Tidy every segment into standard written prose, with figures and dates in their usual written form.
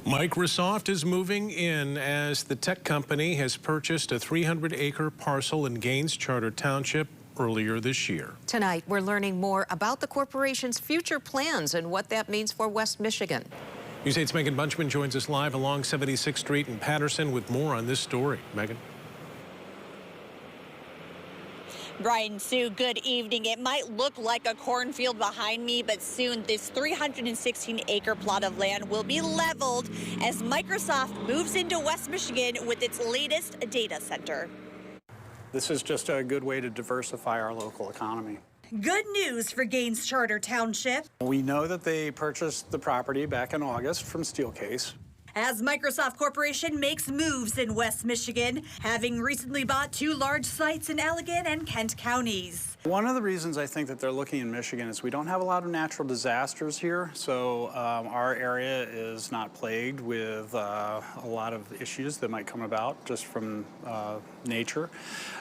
Microsoft is moving in as the tech company has purchased a 300-acre parcel in Gaines Township earlier this year. Tonight, we're learning more about the corporation's future plans and what that means for West Michigan. News 8's Megan Bunchman joins us live along 76th Street in Patterson with more on this story. Megan. Brian, Sue, good evening. It might look like a cornfield behind me, but soon this 316-acre plot of land will be leveled as Microsoft moves into West Michigan with its latest data center. This is just a good way to diversify our local economy. Good news for Gaines Township. We know that they purchased the property back in August from Steelcase. As Microsoft Corporation makes moves in West Michigan, having recently bought two large sites in Allegan and Kent counties. One of the reasons I think that they're looking in Michigan is we don't have a lot of natural disasters here, so our area is not plagued with a lot of issues that might come about just from nature.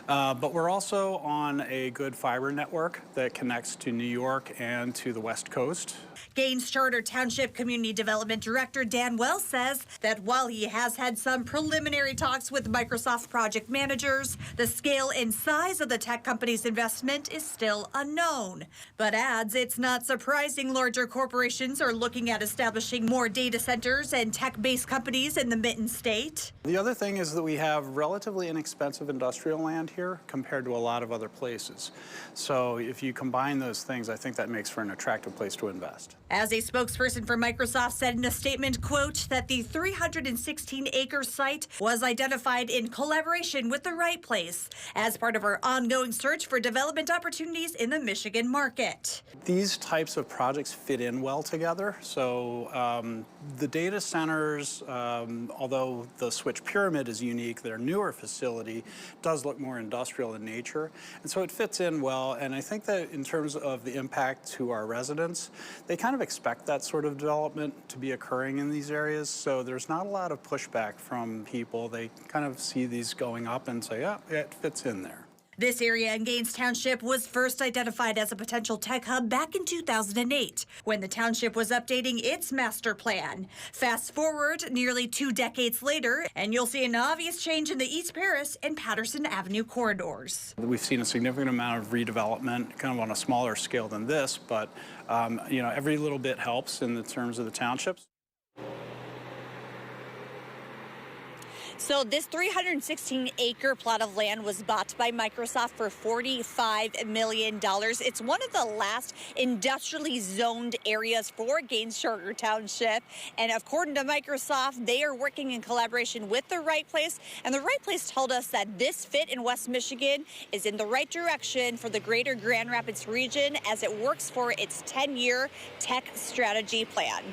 But we're also on a good fiber network that connects to New York and to the West Coast. Gaines Township Community Development Director Dan Wells says that while he has had some preliminary talks with Microsoft project managers, the scale and size of the tech company's investment is still unknown. But adds it's not surprising larger corporations are looking at establishing more data centers and tech-based companies in the Mitten State. The other thing is that we have relatively inexpensive industrial land here compared to a lot of other places. So if you combine those things, I think that makes for an attractive place to invest. As a spokesperson for Microsoft said in a statement, quote, that the 316-acre site was identified in collaboration with the Right Place as part of our ongoing search for development opportunities in the Michigan market. These types of projects fit in well together. So the data centers, although the Switch Pyramid is unique, their newer facility does look more industrial in nature. And so it fits in well. And I think that in terms of the impact to our residents, they kind of expect that sort of development to be occurring in these areas. So there's not a lot of pushback from people. They kind of see these going up and say, yeah, it fits in there. This area in Gaines Township was first identified as a potential tech hub back in 2008, when the township was updating its master plan. Fast forward nearly 2 decades later, and you'll see an obvious change in the East Paris and Patterson Avenue corridors. We've seen a significant amount of redevelopment, kind of on a smaller scale than this, but you know, every little bit helps in the terms of the townships. So this 316-acre plot of land was bought by Microsoft for $45 million. It's one of the last industrially zoned areas for Gaines Township. And according to Microsoft, they are working in collaboration with the Right Place. And the Right Place told us that this fit in West Michigan is in the right direction for the greater Grand Rapids region as it works for its 10-year tech strategy plan.